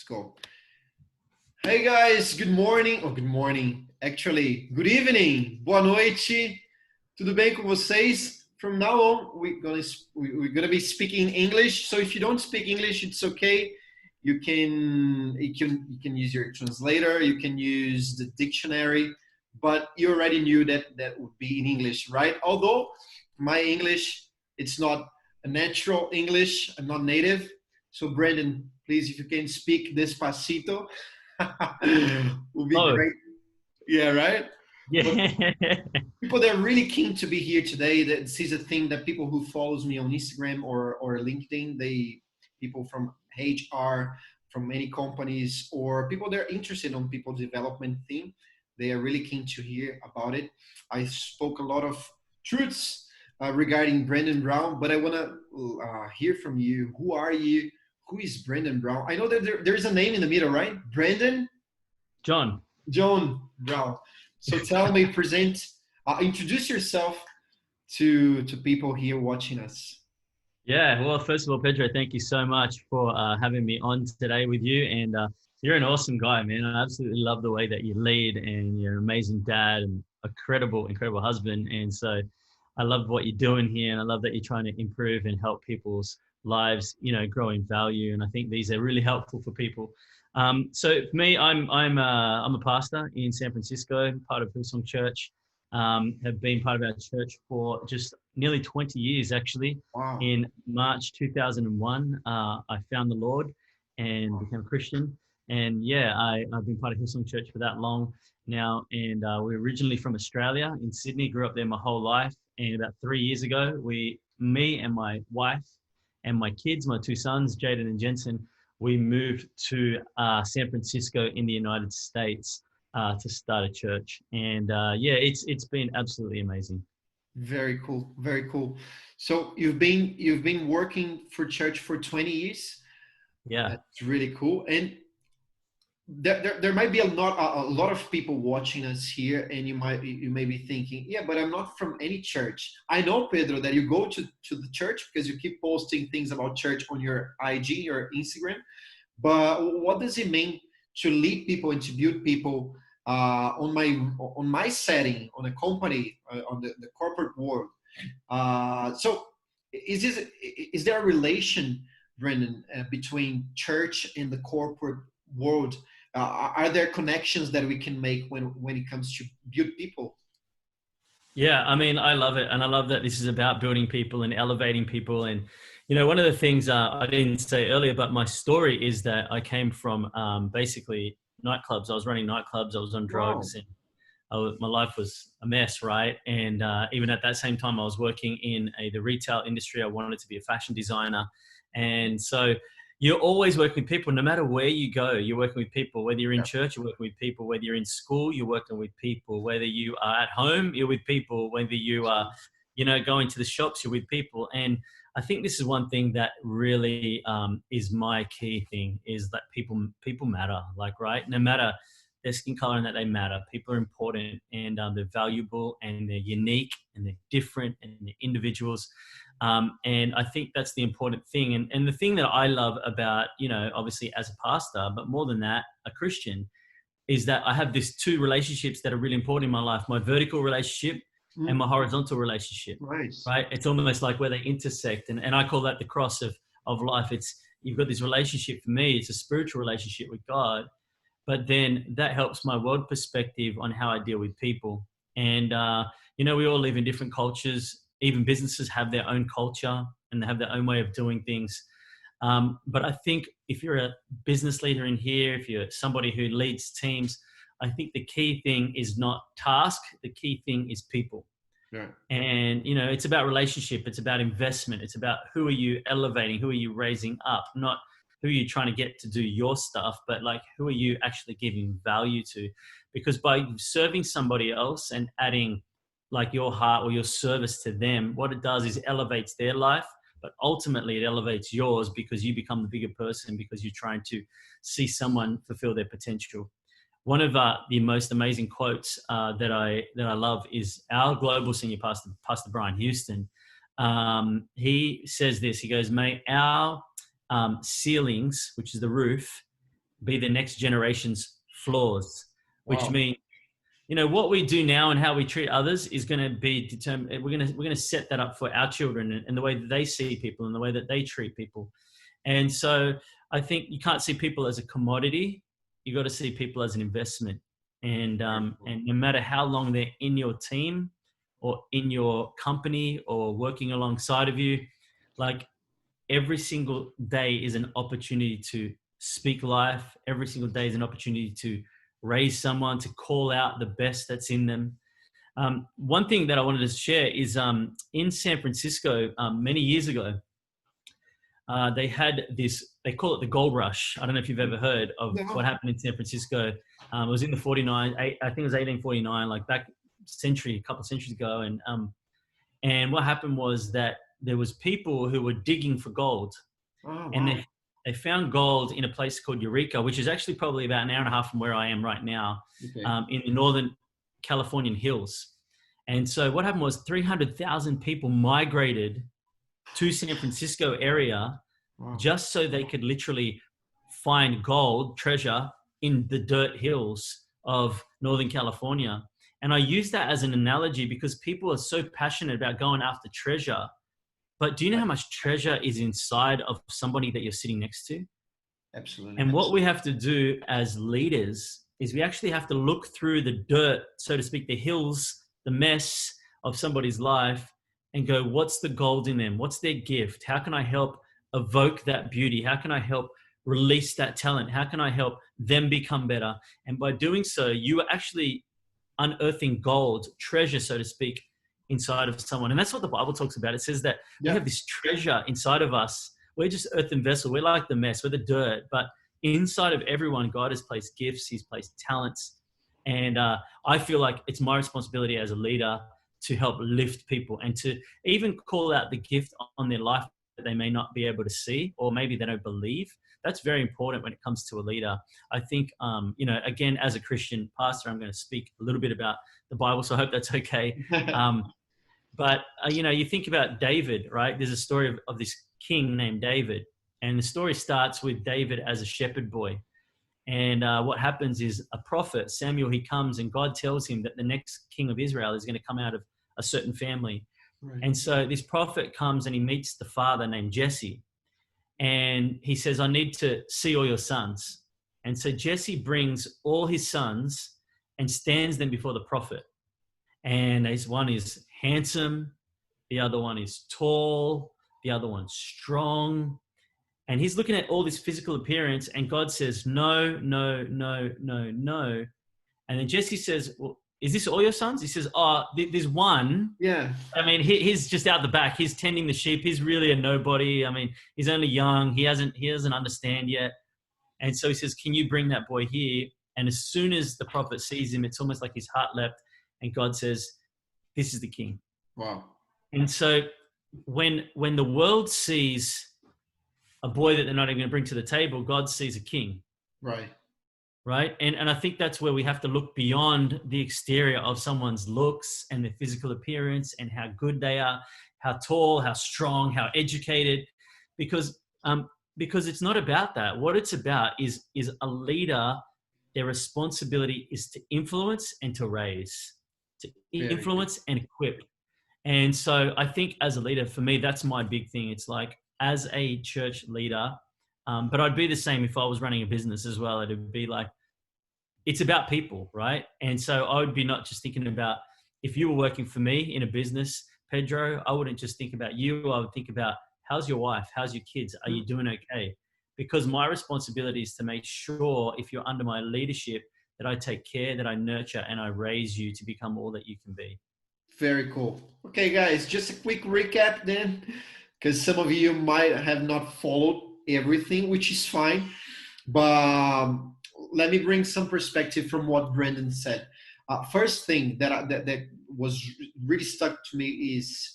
Let's go. Hey guys, good morning. Oh, good morning. Actually, good evening. Boa noite. Tudo bem com vocês? From now on, we're gonna be speaking English. So if you don't speak English, it's okay. You can use your translator. You can use the dictionary. But you already knew that would be in English, right? Although my English, it's not a natural English. I'm not native. So Brenden, please, if you can speak despacito, will be Oh, great. Yeah, right? But yeah. people that are really keen to be here today, that this is a thing that people who follows me on Instagram or LinkedIn, people from HR, from many companies, or people that are interested on people development theme, they are really keen to hear about it. I spoke a lot of truths regarding Brenden Brown, but I want to hear from you. Who are you? Who is Brenden Brown? I know that there's a name in the middle, right? Brenden John. John Brown. So tell me, introduce yourself to people here watching us. Yeah, well, first of all, Pedro, thank you so much for having me on today with you. And you're an awesome guy, man. I absolutely love the way that you lead, and you're an amazing dad and a incredible husband. And so I love what you're doing here, and I love that you're trying to improve and help people's lives, grow in value. And I think these are really helpful for people. So for me, I'm a pastor in San Francisco, part of Hillsong Church. Have been part of our church for just nearly 20 years, actually. Wow. In March 2001, I found the Lord and became a Christian. And yeah, I've been part of Hillsong Church for that long now. And we're originally from Australia in Sydney, grew up there my whole life. And about 3 years ago, me and my wife and my kids, my two sons, Jaden and Jensen, we moved to San Francisco in the United States to start a church. And yeah, it's been absolutely amazing. Very cool. Very cool. So you've been working for church for 20 years. Yeah. That's really cool. And there might be a lot of people watching us here, and you may be thinking, yeah, but I'm not from any church. I know, Pedro, that you go to the church because you keep posting things about church on your IG or Instagram. But what does it mean to lead people and to build people on my setting, on a company, on the corporate world? So is there a relation, Brenden, between church and the corporate world? Are there connections that we can make when it comes to build people? Yeah, I mean, I love it. And I love that this is about building people and elevating people. And, one of the things I didn't say earlier, but my story is that I came from basically nightclubs. I was running nightclubs. I was on Wow. drugs, and my life was a mess, right? And even at that same time, I was working in the retail industry. I wanted to be a fashion designer. And so you're always working with people. No matter where you go, you're working with people. Whether you're in Yeah. church, you're working with people. Whether you're in school, you're working with people. Whether you are at home, you're with people. Whether you are, going to the shops, you're with people. And I think this is one thing that really is my key thing, is that people matter. Like, right? No matter their skin color, and that they matter. People are important, and they're valuable, and they're unique, and they're different, and they're individuals. And I think that's the important thing. And the thing that I love about, obviously as a pastor, but more than that, a Christian, is that I have these two relationships that are really important in my life: my vertical relationship and my horizontal relationship. Nice. Right? It's almost like where they intersect, and I call that the cross of life. You've got this relationship. For me, it's a spiritual relationship with God, but then that helps my world perspective on how I deal with people. And we all live in different cultures. Even businesses have their own culture, and they have their own way of doing things. But I think if you're a business leader in here, if you're somebody who leads teams, I think the key thing is not task. The key thing is people. Yeah. And, it's about relationship. It's about investment. It's about who are you elevating? Who are you raising up? Not who are you trying to get to do your stuff, but like, who are you actually giving value to? Because by serving somebody else and adding like your heart or your service to them, what it does is elevates their life, but ultimately it elevates yours, because you become the bigger person, because you're trying to see someone fulfill their potential. One of the most amazing quotes that I love is our global senior pastor, Pastor Brian Houston. He says this. He goes, "May our ceilings, which is the roof, be the next generation's floors, which Wow. means, what we do now and how we treat others is going to be determined. We're going to set that up for our children and the way that they see people and the way that they treat people. And so I think you can't see people as a commodity. You got to see people as an investment. And no matter how long they're in your team or in your company or working alongside of you, like every single day is an opportunity to speak life. Every single day is an opportunity to raise someone, to call out the best that's in them. One thing that I wanted to share is in San Francisco many years ago, they had this, they call it the gold rush. I don't know if you've ever heard of No. what happened in San Francisco. It was in the 49, I think it was 1849, like back a couple of centuries ago. And what happened was that there was people who were digging for gold. Oh, And wow. they found gold in a place called Eureka, which is actually probably about an hour and a half from where I am right now, Okay. in the northern Californian hills. And so what happened was 300,000 people migrated to San Francisco area Wow. just so they could literally find gold, treasure in the dirt hills of Northern California. And I use that as an analogy because people are so passionate about going after treasure. But do you know how much treasure is inside of somebody that you're sitting next to? Absolutely. And what we have to do as leaders is we actually have to look through the dirt, so to speak, the hills, the mess of somebody's life and go, what's the gold in them? What's their gift? How can I help evoke that beauty? How can I help release that talent? How can I help them become better? And by doing so, you are actually unearthing gold, treasure, so to speak, inside of someone. And that's what the Bible talks about. It says that we have this treasure inside of us. We're just earthen vessel. We're like the mess. We're the dirt. But inside of everyone, God has placed gifts. He's placed talents. And I feel like it's my responsibility as a leader to help lift people and to even call out the gift on their life that they may not be able to see, or maybe they don't believe. That's very important when it comes to a leader. I think, again, as a Christian pastor, I'm going to speak a little bit about the Bible, so I hope that's okay. But you think about David, right? There's a story of this king named David, and the story starts with David as a shepherd boy. And what happens is a prophet, Samuel, he comes and God tells him that the next king of Israel is going to come out of a certain family. Right. And so this prophet comes and he meets the father named Jesse. And he says, I need to see all your sons. And so Jesse brings all his sons and stands them before the prophet. And one is handsome, the other one is tall, the other one's strong. And he's looking at all this physical appearance, and God says, no, no, no, no, no. And then Jesse says, well, is this all your sons? He says, there's one. Yeah. I mean, he's just out the back. He's tending the sheep. He's really a nobody. I mean, he's only young. He doesn't understand yet. And so he says, can you bring that boy here? And as soon as the prophet sees him, it's almost like his heart leapt, and God says, this is the king. Wow. And so when the world sees a boy that they're not even going to bring to the table, God sees a king. Right. Right. And I think that's where we have to look beyond the exterior of someone's looks and their physical appearance and how good they are, how tall, how strong, how educated, because it's not about that. What it's about is a leader. Their responsibility is to influence and to raise, to influence and equip. And so I think as a leader, for me, that's my big thing. It's like, as a church leader, but I'd be the same if I was running a business as well. It'd be like, it's about people, right? And so I would be not just thinking about, if you were working for me in a business, Pedro, I wouldn't just think about you. I would think about, how's your wife? How's your kids? Are you doing okay? Because my responsibility is to make sure, if you're under my leadership, that I take care, that I nurture, and I raise you to become all that you can be. Very cool. Okay, guys, just a quick recap then, because some of you might have not followed everything, which is fine. But let me bring some perspective from what Brenden said. First thing that was really stuck to me is,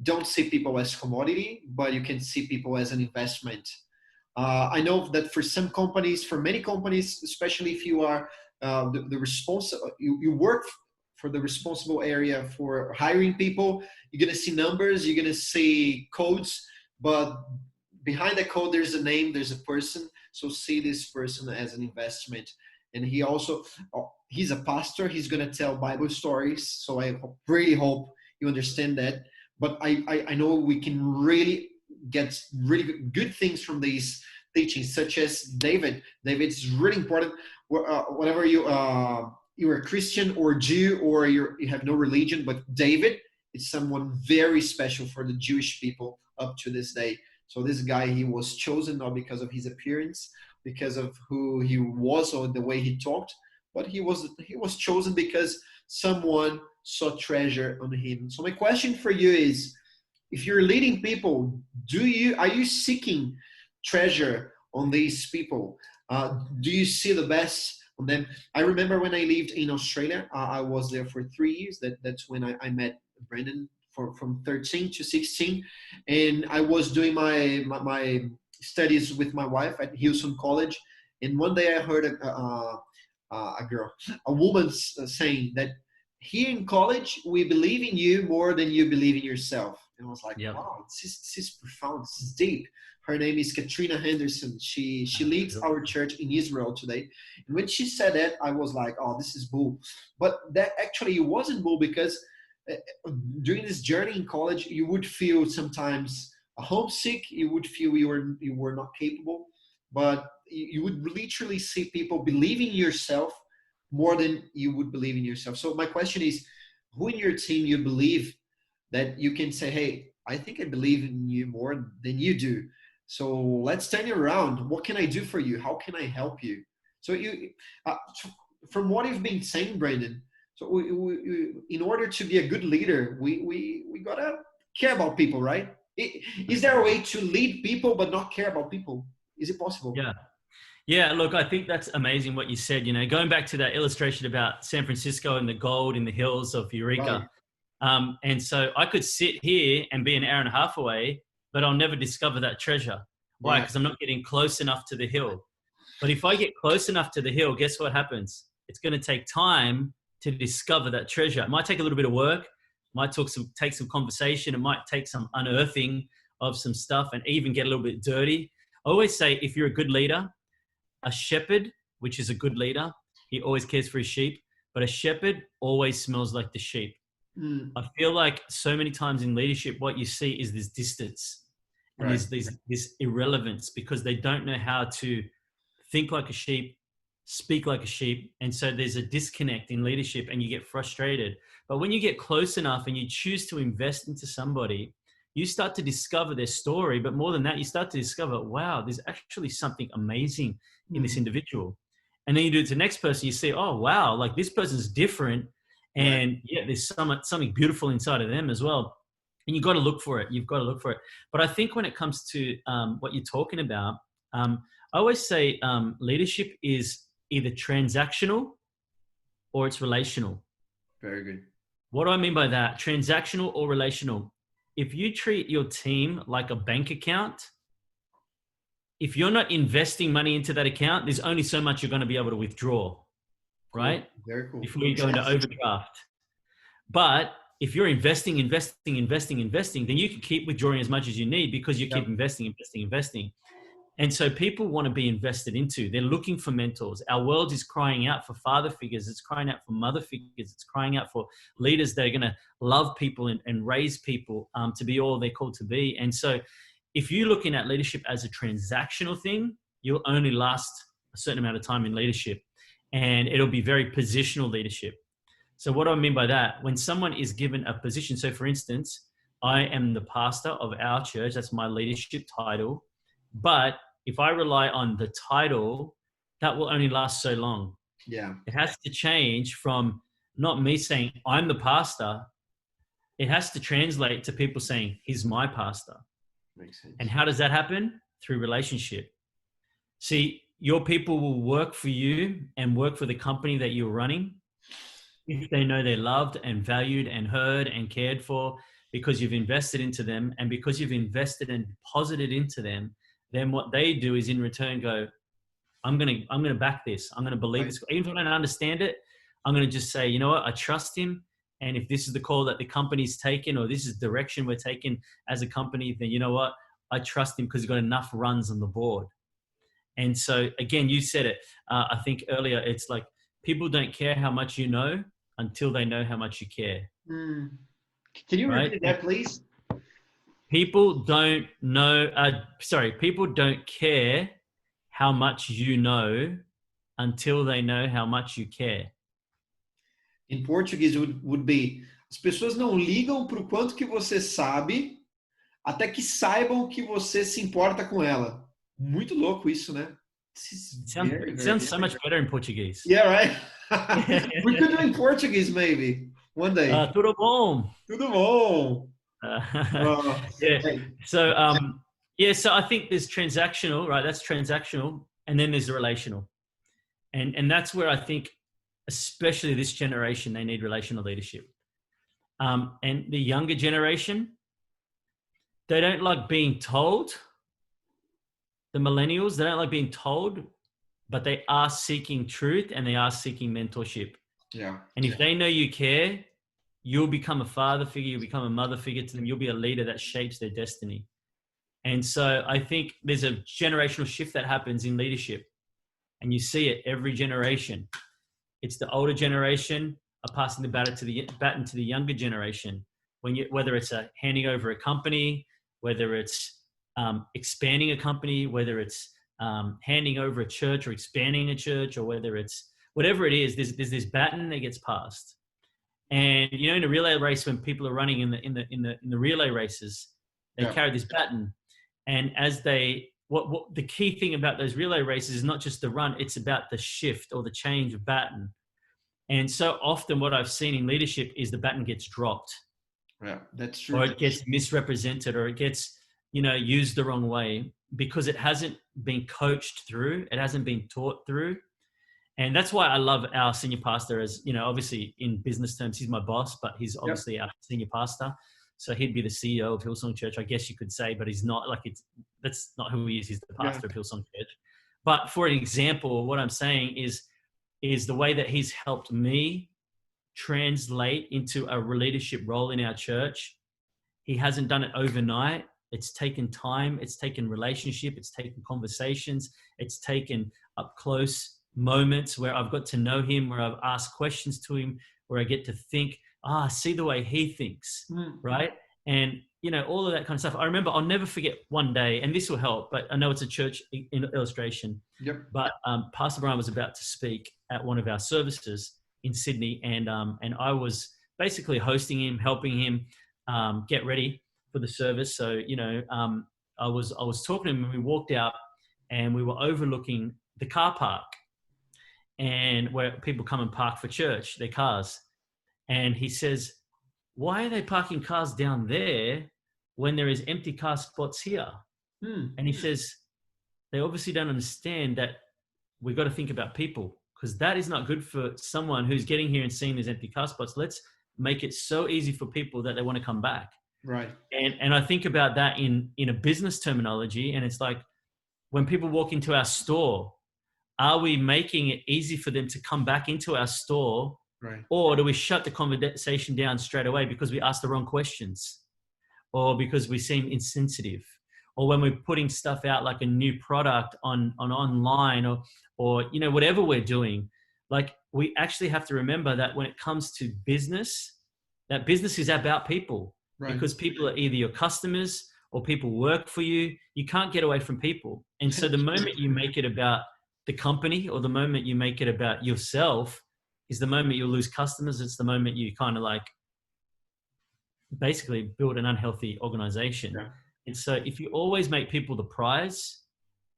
don't see people as commodity, but you can see people as an investment. I know that for some companies, for many companies, especially if you are you work for the responsible area for hiring people, you're going to see numbers, you're going to see codes, but behind the code, there's a name, there's a person. So see this person as an investment. And he also, he's a pastor. He's going to tell Bible stories. So I really hope you understand that. But I know we can really get really good things from these teachings, such as David. David's really important. Whatever you're a Christian or Jew, or you have no religion, but David is someone very special for the Jewish people up to this day. So this guy, he was chosen not because of his appearance, because of who he was or the way he talked, but he was chosen because someone saw treasure on him. So my question for you is, if you're leading people, are you seeking treasure on these people? Do you see the best on them? I remember when I lived in Australia, I was there for 3 years. That's when I met Brenden, from 13 to 16, and I was doing my studies with my wife at Houston College. And one day I heard a woman saying that here in college we believe in you more than you believe in yourself. And I was like, Yep. wow, this is profound, this is deep. Her name is Katrina Henderson. She leads our church in Israel today. And when she said that, I was like, oh, this is bull. But that actually wasn't bull, because during this journey in college, you would feel sometimes homesick. You would feel you were not capable, but you would literally see people believing in yourself more than you would believe in yourself. So my question is, who in your team you believe that you can say, hey, I think I believe in you more than you do. So let's turn you around. What can I do for you? How can I help you? So from what you've been saying, Brenden, so in order to be a good leader, we gotta care about people, right? Is there a way to lead people but not care about people? Is it possible? Yeah. Yeah, look, I think that's amazing what you said. Going back to that illustration about San Francisco and the gold in the hills of Eureka. Right. And so I could sit here and be an hour and a half away, but I'll never discover that treasure. Why? Because I'm not getting close enough to the hill. But if I get close enough to the hill, guess what happens? It's going to take time to discover that treasure. It might take a little bit of work, might take some conversation, it might take some unearthing of some stuff, and even get a little bit dirty. I always say, if you're a good leader, a shepherd, which is a good leader, he always cares for his sheep, but a shepherd always smells like the sheep. I feel like so many times in leadership, what you see is this distance and Right. this irrelevance, because they don't know how to think like a sheep, speak like a sheep. And so there's a disconnect in leadership and you get frustrated. But when you get close enough and you choose to invest into somebody, you start to discover their story. But more than that, you start to discover, wow, there's actually something amazing in this individual. And then you do it to the next person, you see, oh, wow, like this person's different. And Right. yeah, there's something beautiful inside of them as well. And you've got to look for it. You've got to look for it. But I think when it comes to what you're talking about, I always say leadership is either transactional or it's relational. Very good. What do I mean by that? Transactional or relational? If you treat your team like a bank account, if you're not investing money into that account, there's only so much you're going to be able to withdraw, right? Cool. Very cool. Before you go into overdraft. But if you're investing, then you can keep withdrawing as much as you need, because you keep investing. And so people want to be invested into. They're looking for mentors. Our world is crying out for father figures. It's crying out for mother figures. It's crying out for leaders that are going to love people and raise people to be all they're called to be. And so if you're looking at leadership as a transactional thing, you'll only last a certain amount of time in leadership, and it'll be very positional leadership. So what do I mean by that? When someone is given a position, so for instance, I am the pastor of our church. That's my leadership title. But if I rely on the title, that will only last so long. Yeah. It has to change from not me saying I'm the pastor. It has to translate to people saying he's my pastor. Makes sense. And how does that happen? Through relationship. See, your people will work for you and work for the company that you're running if they know they're loved and valued and heard and cared for, because you've invested into them, and because you've invested and deposited into them. Then what they do is in return go, I'm gonna back this. I'm gonna believe this. Even if I don't understand it, I'm gonna just say, you know what, I trust him. And if this is the call that the company's taken, or this is the direction we're taking as a company, then you know what, I trust him because he's got enough runs on the board. And so, again, you said it, I think earlier, it's like people don't care how much you know until they know how much you care. Can you Right? repeat that, please? People don't know, people don't care how much you know until they know how much you care. Em português would be: as pessoas não ligam para o quanto que você sabe, até que saibam que você se importa com ela. Muito louco isso, né? It sounds so much better in Portuguese. Yeah, right? We could do in Portuguese maybe one day. Tudo bom. Tudo bom. Yeah. So, so I think there's transactional, right? That's transactional. And then there's the relational. And that's where I think, especially this generation, they need relational leadership. And the younger generation, they don't like being told. The millennials, they don't like being told, but they are seeking truth and they are seeking mentorship. Yeah. And if they know you care, you'll become a father figure, you'll become a mother figure to them, you'll be a leader that shapes their destiny. And so I think there's a generational shift that happens in leadership. And you see it every generation. It's the older generation are passing the baton to the younger generation. Whether it's handing over a company, whether it's expanding a company, whether it's handing over a church or expanding a church, or whether it's whatever it is, there's this baton that gets passed. And in a relay race, when people are running in the relay races, they carry this baton. And as what the key thing about those relay races is not just the run, it's about the shift or the change of baton. And so often what I've seen in leadership is the baton gets dropped. Yeah, that's true. Or it gets misrepresented, or it gets, used the wrong way because it hasn't been coached through, it hasn't been taught through. And that's why I love our senior pastor as, obviously in business terms, he's my boss, but he's obviously our senior pastor. So he'd be the CEO of Hillsong Church, I guess you could say, but he's not. That's not who he is. He's the pastor of Hillsong Church. But for an example, what I'm saying is the way that he's helped me translate into a leadership role in our church. He hasn't done it overnight. It's taken time. It's taken relationship. It's taken conversations. It's taken up close moments where I've got to know him, where I've asked questions to him, where I get to think, see the way he thinks, right? And, all of that kind of stuff. I remember, I'll never forget one day, and this will help, but I know it's a church illustration. Yep. But Pastor Brian was about to speak at one of our services in Sydney, and I was basically hosting him, helping him get ready for the service. So, I was talking to him, and we walked out, and we were overlooking the car park, and where people come and park for church, their cars. And he says, why are they parking cars down there when there is empty car spots here? And he says, they obviously don't understand that we've got to think about people, because that is not good for someone who's getting here and seeing these empty car spots. Let's make it so easy for people that they want to come back. Right. And I think about that in a business terminology. And it's like, when people walk into our store, are we making it easy for them to come back into our store? Right. Or do we shut the conversation down straight away because we ask the wrong questions, or because we seem insensitive, or when we're putting stuff out like a new product on online, or whatever we're doing? Like, we actually have to remember that when it comes to business, that business is about people. Right. Because people are either your customers or people work for you. You can't get away from people. And so the moment you make it about the company, or the moment you make it about yourself, is the moment you'll lose customers. It's the moment you kind of like basically build an unhealthy organization. Yeah. And so if you always make people the prize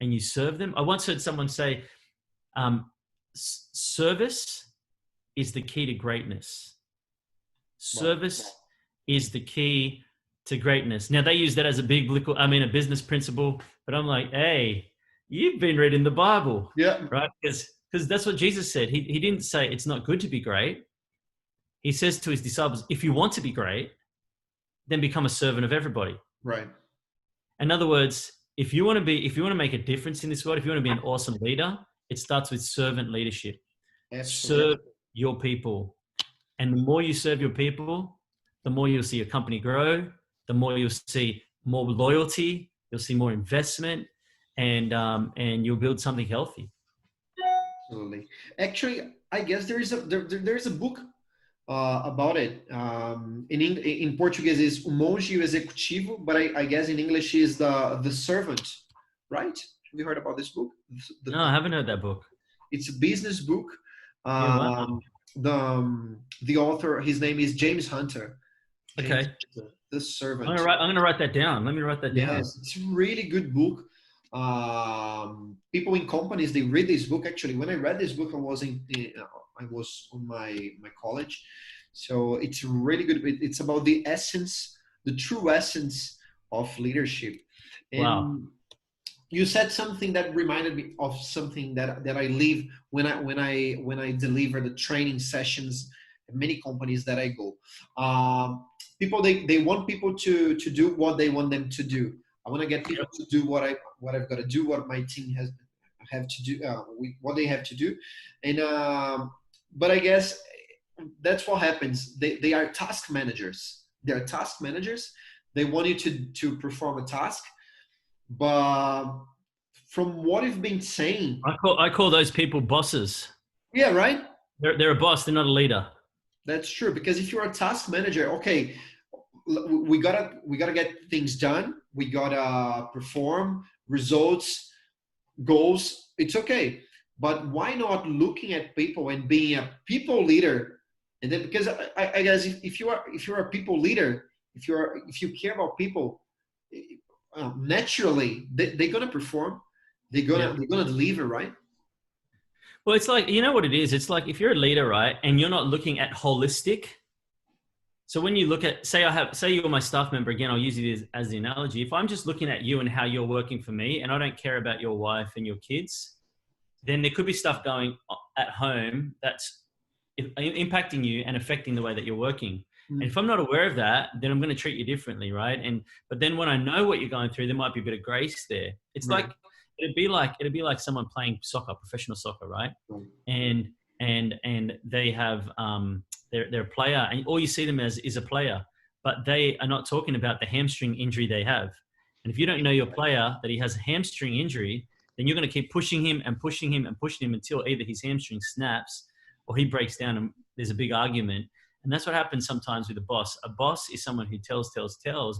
and you serve them, I once heard someone say, service is the key to greatness. Service is the key to greatness. Now they use that as a a business principle, but I'm like, hey, you've been reading the Bible. Yeah. Right? Because that's what Jesus said. He didn't say it's not good to be great. He says to his disciples, if you want to be great, then become a servant of everybody. Right. In other words, if you want to make a difference in this world, if you want to be an awesome leader, it starts with servant leadership. Absolutely. Serve your people. And the more you serve your people, the more you'll see your company grow, the more you'll see more loyalty, you'll see more investment, and you'll build something healthy. Absolutely. Actually, I guess there's a book about it. In Portuguese is O Monge e o Executivo, but I guess in English is the servant, right? Have you heard about this book? No, I haven't heard that book. It's a business book. Yeah, wow. The author, his name is James Hunter. Okay. The servant. I'm gonna write that down. Let me write that down. Yes, it's a really good book. People in companies, they read this book. Actually, when I read this book, I was on my college, so it's really good. It's about the essence, the true essence of leadership. And Wow. you said something that reminded me of something that I live when I deliver the training sessions at many companies that I go. People, they want people to do what they want them to do. I want to get people to do what I've got to do, what my team have to do, what they have to do, and but I guess that's what happens. They are task managers. They are task managers. They want you to perform a task, but from what you've been saying, I call those people bosses. yeah, right. They're a boss. They're not a leader. That's true, because if you're a task manager, okay, we gotta get things done. We gotta perform results, goals. It's okay, but why not looking at people and being a people leader? And then, because I guess if you're a people leader, if you care about people, naturally they're gonna perform. They're gonna deliver, right? Well, it's like, you know what it is? It's like if you're a leader, right, and you're not looking at holistic. So when you look at, say you're my staff member, again, I'll use it as the analogy. If I'm just looking at you and how you're working for me, and I don't care about your wife and your kids, then there could be stuff going at home that's impacting you and affecting the way that you're working. And if I'm not aware of that, then I'm going to treat you differently, right? But then when I know what you're going through, there might be a bit of grace there. It's Right. like it'd be like someone playing soccer, professional soccer, right? And they have they're a player, and all you see them as is a player, but they are not talking about the hamstring injury they have. And if you don't know your player that he has a hamstring injury, then you're going to keep pushing him and pushing him and pushing him until either his hamstring snaps or he breaks down and there's a big argument. And that's what happens sometimes with a boss. A boss is someone who tells,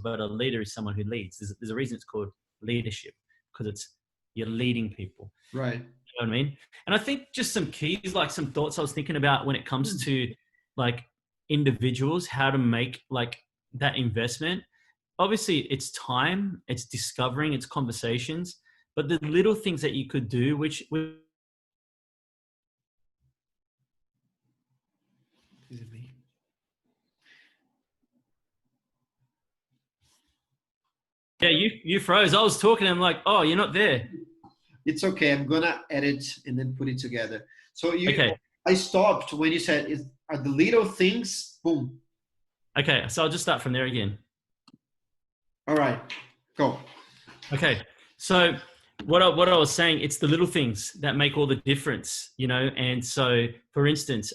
but a leader is someone who leads. There's a reason it's called leadership, because you're leading people. Right. You know what I mean? And I think just some keys, like some thoughts I was thinking about when it comes to like individuals, how to make like that investment. Obviously it's time, it's discovering, it's conversations, but the little things that you could do, which Is it me? yeah, you froze. I was talking, I'm like, oh, you're not there. It's okay. I'm gonna edit and then put it together. So Okay. I stopped when you said, are the little things, boom. Okay, so I'll just start from there again. All right, go. Okay, so what I was saying, it's the little things that make all the difference, you know. And so, for instance,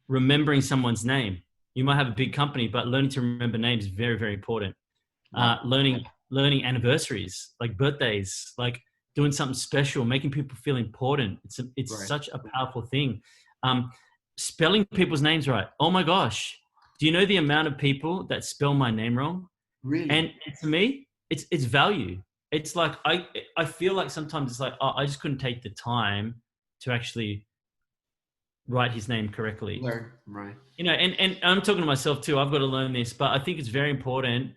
remembering someone's name. You might have a big company, but learning to remember names is very, very important. Learning anniversaries, like birthdays, like doing something special, making people feel important. It's Right. such a powerful thing. Spelling people's names right. Oh my gosh, do you know the amount of people that spell my name wrong? Really? And to me, it's value. It's like I feel like sometimes it's like, oh, I just couldn't take the time to actually write his name correctly. Learn, right. You know, and I'm talking to myself too. I've got to learn this, but I think it's very important,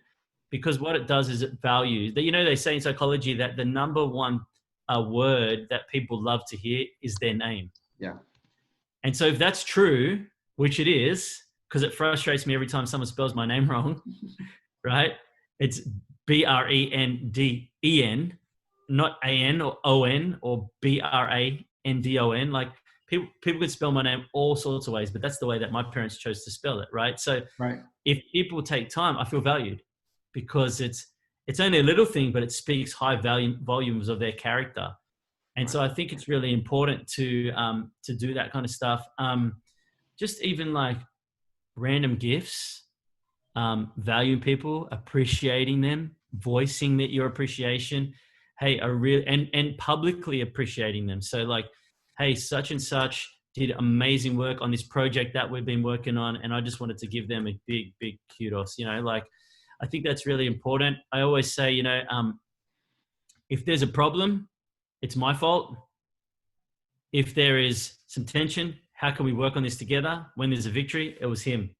because what it does is it values that. You know, they say in psychology that the number one word that people love to hear is their name. Yeah. And so if that's true, which it is, because it frustrates me every time someone spells my name wrong, right? It's Brenden, not AN or ON or BRANDON. Like people could spell my name all sorts of ways, but that's the way that my parents chose to spell it, right? So right. If people take time, I feel valued, because it's only a little thing, but it speaks high volumes of their character. And so I think it's really important to do that kind of stuff. Just even like random gifts, valuing people, appreciating them, voicing that your appreciation, hey, and publicly appreciating them. So like, hey, such and such did amazing work on this project that we've been working on, and I just wanted to give them a big kudos. Like, I think that's really important. I always say, if there's a problem, it's my fault. If there is some tension, how can we work on this together? When there's a victory, it was him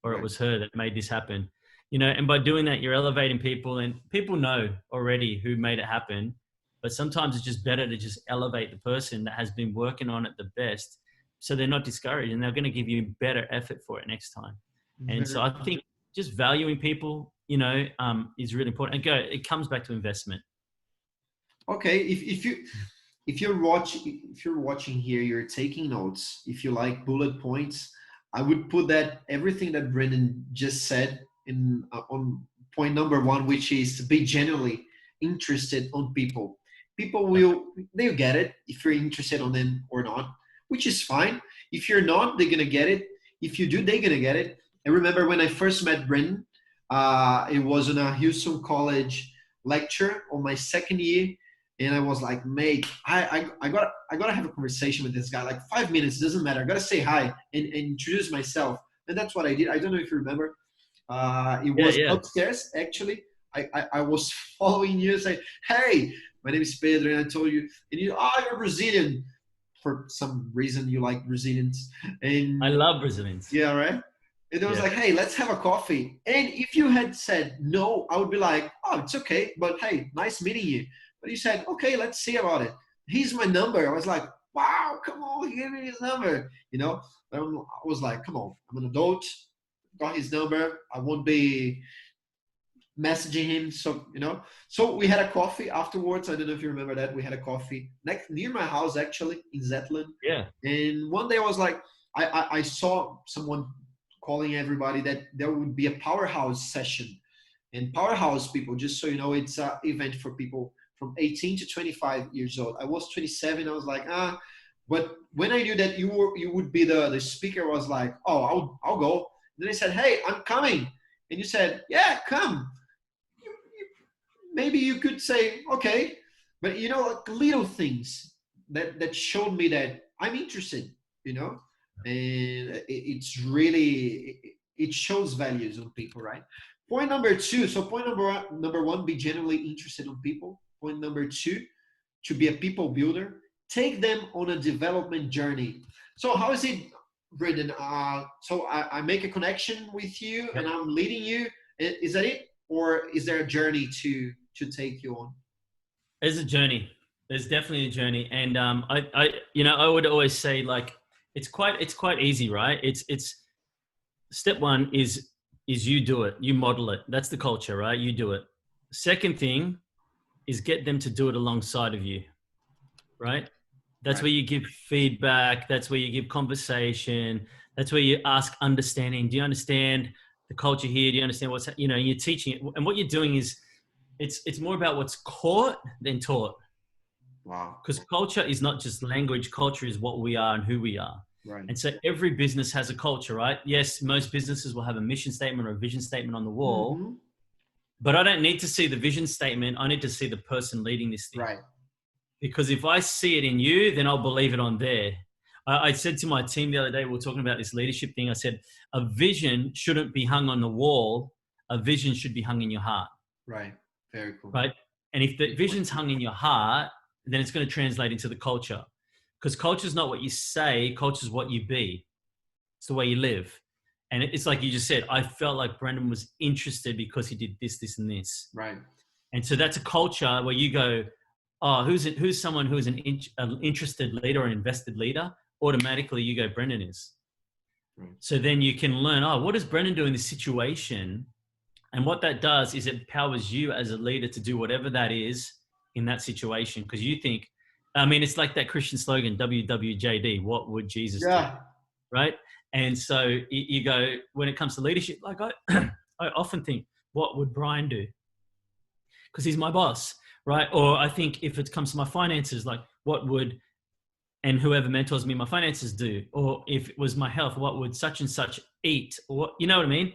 or it was her that made this happen. And by doing that, you're elevating people, and people know already who made it happen. But sometimes it's just better to just elevate the person that has been working on it the best, so they're not discouraged and they're going to give you better effort for it next time. And so I think just valuing people, is really important. And it comes back to investment. Okay, if you're watching here, you're taking notes. If you like bullet points, I would put that everything that Brenden just said on point number 1, which is to be genuinely interested on people. People they'll get it if you're interested on them or not, which is fine. If you're not, they're gonna get it. If you do, they're gonna get it. I remember when I first met Brenden, it was in a Houston College lecture on my second year. And I was like, mate, I gotta have a conversation with this guy, like 5 minutes, doesn't matter. I gotta say hi and introduce myself. And that's what I did. I don't know if you remember. It was upstairs, actually. I was following you and say, hey, my name is Pedro, and I told you, and you're Brazilian. For some reason, you like Brazilians. And I love Brazilians. Yeah, right? And it was like, hey, let's have a coffee. And if you had said no, I would be like, oh, it's okay. But hey, nice meeting you. But you said, okay, let's see about it. Here's my number. I was like, wow, come on, give me his number. I was like, come on, I'm an adult, got his number. I won't be messaging him. So we had a coffee afterwards. I don't know if you remember that. We had a coffee near my house, actually, in Zetland. Yeah. And one day I was like, I saw someone calling everybody that there would be a powerhouse session. And powerhouse people, just so you know, it's an event for people from 18 to 25 years old. I was 27. I was like, but when I knew that you would be the speaker, I was like, oh, I'll go. Then I said, hey, I'm coming. And you said, yeah, come. Maybe you could say, okay. But, like little things that showed me that I'm interested, and it's really, it shows values on people, right? Point number 2. So point number 1, be genuinely interested on people. Point number 2, to be a people builder. Take them on a development journey. So how is it, Brenden? So I make a connection with you and I'm leading you. Is that it? Or is there a journey to take you on? There's a journey. There's definitely a journey. And I would always say, like, it's quite easy, right? It's step 1 is you do it. You model it. That's the culture, right? You do it. Second thing is get them to do it alongside of you, right? That's where you give feedback. That's where you give conversation. That's where you ask understanding. Do you understand the culture here? Do you understand what's, you're teaching it. And what you're doing is it's more about what's caught than taught. Wow. Because culture is not just language. Culture is what we are and who we are. Right. And so every business has a culture, right? Yes, most businesses will have a mission statement or a vision statement on the wall. Mm-hmm. But I don't need to see the vision statement. I need to see the person leading this thing. Right. Because if I see it in you, then I'll believe it on there. I said to my team the other day, we were talking about this leadership thing. I said, a vision shouldn't be hung on the wall. A vision should be hung in your heart. Right. Very cool. Right. And if the vision's hung in your heart, then it's going to translate into the culture. Because culture is not what you say. Culture is what you be. It's the way you live. And it's like you just said, I felt like Brenden was interested because he did this, this, and this. Right. And so that's a culture where you go, oh, who's someone who's an interested leader or an invested leader? Automatically you go, Brenden is. Right. So then you can learn, what does Brenden do in this situation? And what that does is it empowers you as a leader to do whatever that is in that situation. Because you think, it's like that Christian slogan, WWJD, what would Jesus do? Right? And so you go, when it comes to leadership, like I often think, what would Brian do? Because he's my boss, right? Or I think if it comes to my finances, like what would, and whoever mentors me, my finances do? Or if it was my health, what would such and such eat? Or you know what I mean?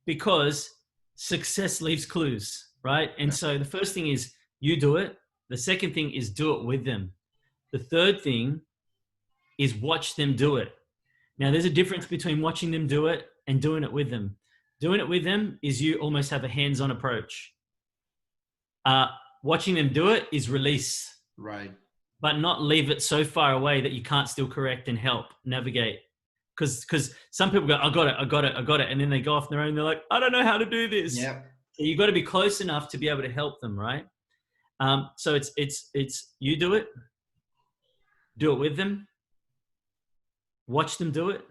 Because success leaves clues, right? And so the first thing is you do it. The second thing is do it with them. The third thing is watch them do it. Now, there's a difference between watching them do it and doing it with them. Doing it with them is you almost have a hands-on approach. Watching them do it is release. Right. But not leave it so far away that you can't still correct and help navigate. Because some people go, I got it. And then they go off on their own. They're like, I don't know how to do this. Yeah. So you've got to be close enough to be able to help them, right? So it's you do it with them, watch them do it,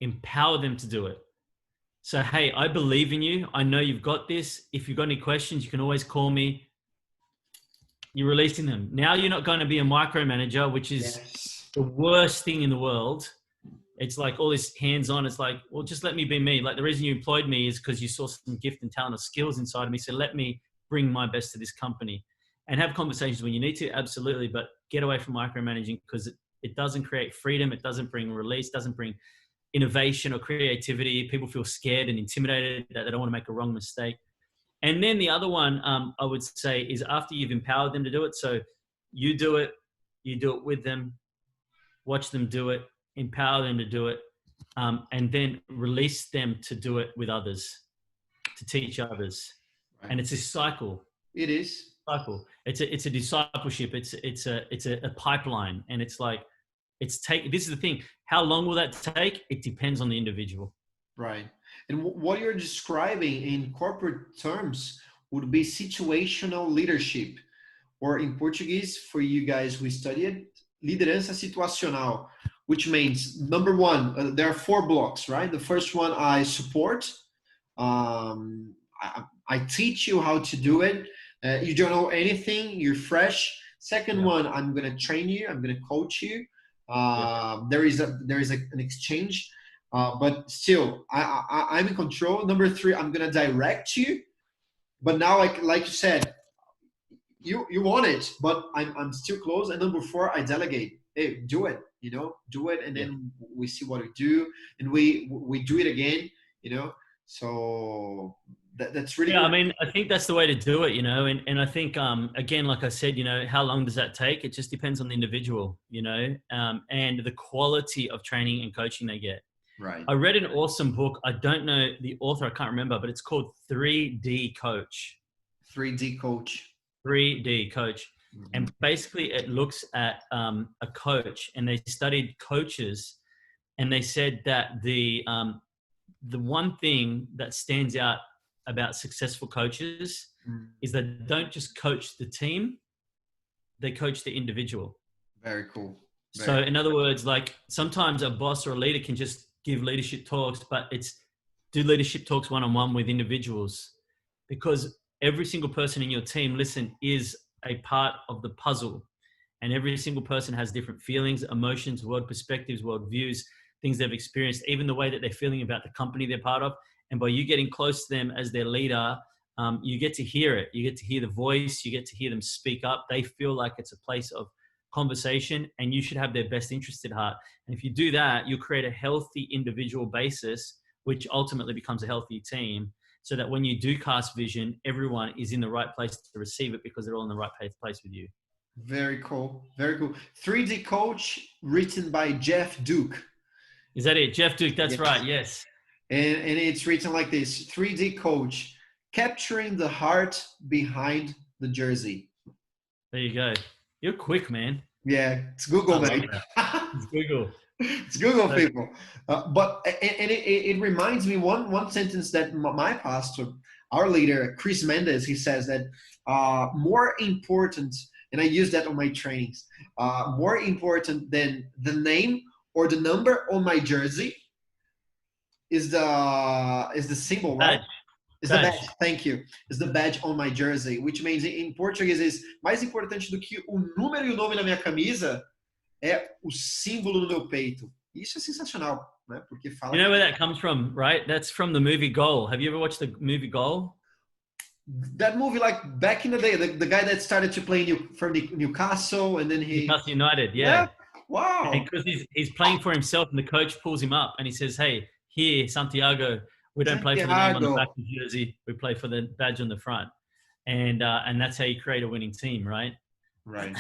empower them to do it. So, hey, I believe in you. I know you've got this. If you've got any questions, you can always call me. You're releasing them. Now you're not going to be a micromanager, which is the worst thing in the world. It's like all this hands-on. It's like, well, just let me be me. Like the reason you employed me is because you saw some gift and talent or skills inside of me. So let me bring my best to this company and have conversations when you need to. Absolutely. But get away from micromanaging because it doesn't create freedom. It doesn't bring release, doesn't bring innovation or creativity. People feel scared and intimidated that they don't want to make a wrong mistake. And then the other one I would say is after you've empowered them to do it. So you do it with them, watch them do it, empower them to do it, and then release them to do it with others, to teach others. Right. And it's a cycle. It is. Cycle. It's a discipleship. It's a pipeline. And it's like, this is the thing. How long will that take? It depends on the individual. Right. And what you're describing in corporate terms would be situational leadership, or in Portuguese, for you guys who studied, liderança situacional, which means number one, there are 4 blocks, right? The first one, I support. I teach you how to do it. You don't know anything. You're fresh. Second one, I'm going to train you. I'm going to coach you. There is an exchange. But still, I'm in control. Number 3, I'm gonna direct you. But now, like you said, you want it, but I'm still close. And number 4, I delegate. Hey, do it. Do it, and then we see what we do, and we do it again. So that's really cool. I mean, I think that's the way to do it. And I think again, like I said, how long does that take? It just depends on the individual. And the quality of training and coaching they get. Right. I read an awesome book. I don't know the author. I can't remember, but it's called 3D Coach. 3D Coach. 3D Coach. Mm-hmm. And basically it looks at a coach, and they studied coaches, and they said that the one thing that stands out about successful coaches is that they don't just coach the team, they coach the individual. Very cool. So in other words, like sometimes a boss or a leader can just give leadership talks, but do leadership talks one-on-one with individuals, because every single person in your team, is a part of the puzzle, and every single person has different feelings, emotions, world perspectives, world views, things they've experienced, even the way that they're feeling about the company they're part of. And by you getting close to them as their leader, you get to hear it. You get to hear the voice. You get to hear them speak up. They feel like it's a place of conversation, and you should have their best interest at heart. And if you do that, you'll create a healthy individual basis, which ultimately becomes a healthy team, so that when you do cast vision, everyone is in the right place to receive it because they're all in the right place with you. Very cool. Very cool. 3D Coach, written by Jeff Duke. Is that it? Jeff Duke. That's right. Yes. And it's written like this: 3D Coach, capturing the heart behind the jersey. There you go. You're quick, man. Yeah, it's Google, man. It's Google. It's Google, people. But it reminds me one sentence that my pastor, our leader, Chris Mendes, he says that more important, and I use that on my trainings, more important than the name or the number on my jersey is the symbol, right? It's the badge. Thank you. It's the badge on my jersey, which means in Português is mais importante do que o número e o nome na minha camisa é o símbolo no meu peito. Isso é sensacional, né? Porque fala. You know where that comes from, right? That's from the movie Goal. Have you ever watched the movie Goal? That movie, like back in the day, the guy that started to play for Newcastle, and then Newcastle United, yeah. Wow. Because he's playing for himself, and the coach pulls him up, and he says, "Hey, here, Santiago, We don't play for the name on the back Santiago. of the jersey. We play for the badge on the front. And that's how you create a winning team, right? Right.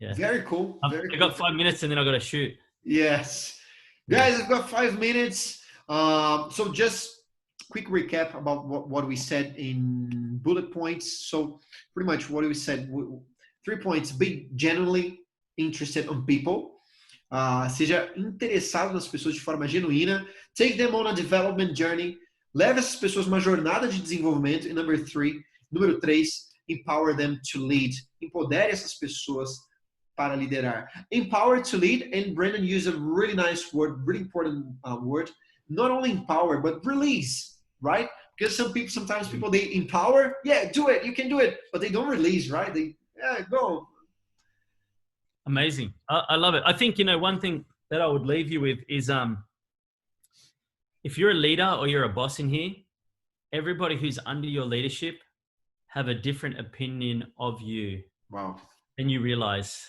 Yeah. Very cool. Very I cool. got 5 minutes and then I got to shoot. Yes. Yeah. Guys, I've got 5 minutes. So just quick recap about what we said in bullet points. So pretty much what we said, 3 points: be genuinely interested on people. Seja interessado nas pessoas de forma genuína. Take them on a development journey. Leve essas pessoas uma jornada de desenvolvimento. E número 3, empower them to lead. Empodere essas pessoas para liderar. Empower to lead, and Brenden used a really nice word, really important word. Not only empower, but release, right? Because sometimes people, they empower, yeah, do it, you can do it, but they don't release, right? Go. Amazing. I love it. I think, one thing that I would leave you with is if you're a leader or you're a boss in here, everybody who's under your leadership have a different opinion of you. Wow. Than you realize.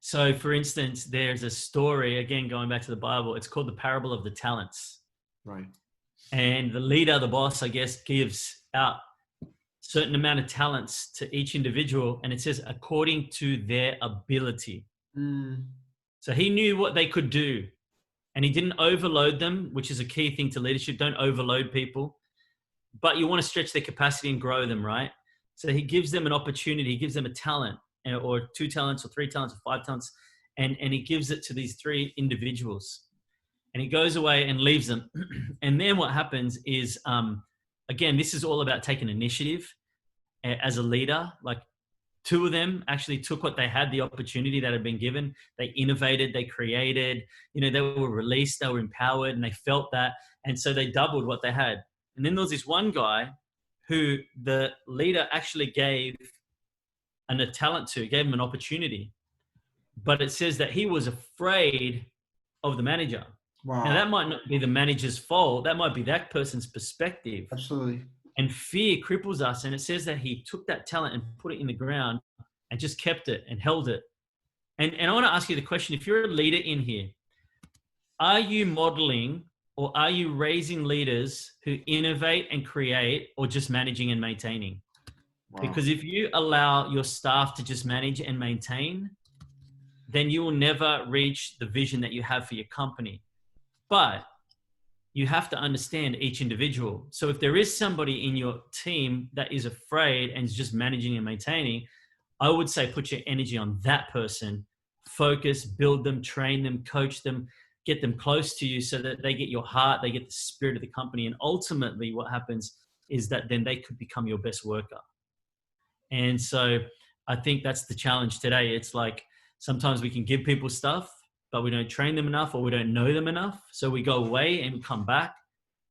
So, for instance, there's a story, again, going back to the Bible, it's called the parable of the talents. Right. And the leader, the boss, I guess, gives out a certain amount of talents to each individual. And it says, according to their ability. So he knew what they could do. And he didn't overload them, which is a key thing to leadership. Don't overload people. But you want to stretch their capacity and grow them, right? So he gives them an opportunity. He gives them a talent, or 2 talents or 3 talents or 5 talents, and he gives it to these 3 individuals, and he goes away and leaves them. And then what happens is, again, this is all about taking initiative as a leader. Like 2 of them actually took what they had, the opportunity that had been given. They innovated, they created, they were released, they were empowered, and they felt that. And so they doubled what they had. And then there was this one guy who the leader actually gave a talent to, gave him an opportunity. But it says that he was afraid of the manager. Wow. Now, that might not be the manager's fault. That might be that person's perspective. Absolutely. And fear cripples us. And it says that he took that talent and put it in the ground and just kept it and held it. And I want to ask you the question, if you're a leader in here, are you modeling or are you raising leaders who innovate and create, or just managing and maintaining? Wow. Because if you allow your staff to just manage and maintain, then you will never reach the vision that you have for your company. But you have to understand each individual. So if there is somebody in your team that is afraid and is just managing and maintaining, I would say put your energy on that person. Focus, build them, train them, coach them, get them close to you so that they get your heart, they get the spirit of the company. And ultimately what happens is that then they could become your best worker. And so I think that's the challenge today. It's like sometimes we can give people stuff, but we don't train them enough, or we don't know them enough. So we go away and we come back,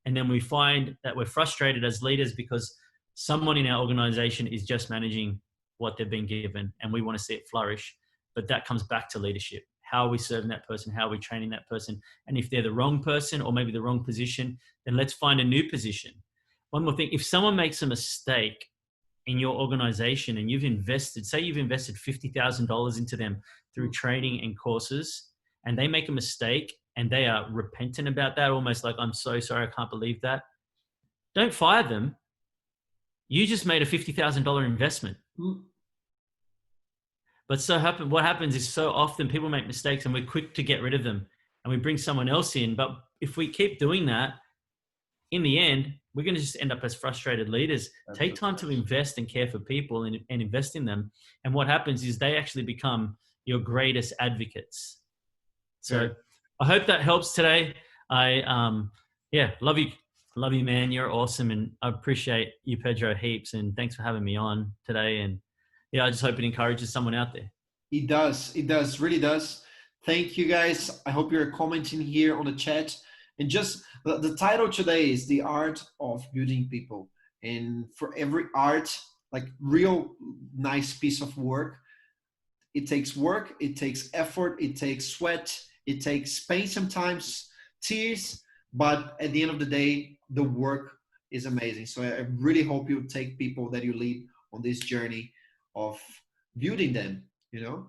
and then we find that we're frustrated as leaders because someone in our organization is just managing what they've been given, and we want to see it flourish. But that comes back to leadership. How are we serving that person? How are we training that person? And if they're the wrong person or maybe the wrong position, then let's find a new position. One more thing, if someone makes a mistake in your organization and you've invested $50,000 into them through training and courses, and they make a mistake and they are repentant about that, almost like, I'm so sorry, I can't believe that. Don't fire them. You just made a $50,000 investment. But what happens is so often people make mistakes and we're quick to get rid of them and we bring someone else in. But if we keep doing that, in the end, we're going to just end up as frustrated leaders. Take time to invest and care for people and invest in them. And what happens is they actually become your greatest advocates. So I hope that helps today. I love you. Love you, man. You're awesome. And I appreciate you, Pedro, heaps. And thanks for having me on today. And I just hope it encourages someone out there. It does. It does. Really does. Thank you, guys. I hope you're commenting here on the chat. And just the title today is The Art of Building People. And for every art, like real nice piece of work, it takes work, it takes effort, it takes sweat, it takes pain sometimes, tears. But at the end of the day, the work is amazing. So I really hope you take people that you lead on this journey of building them, So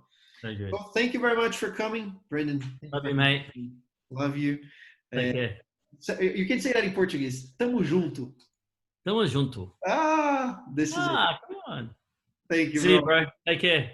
good. Well, thank you very much for coming, Brenden. Love you, mate. Love you. Take care. You can say that in Portuguese. Tamo junto. Tamo junto. Ah, this is it. Ah, come on. Thank you, See you, bro. bro. Take care.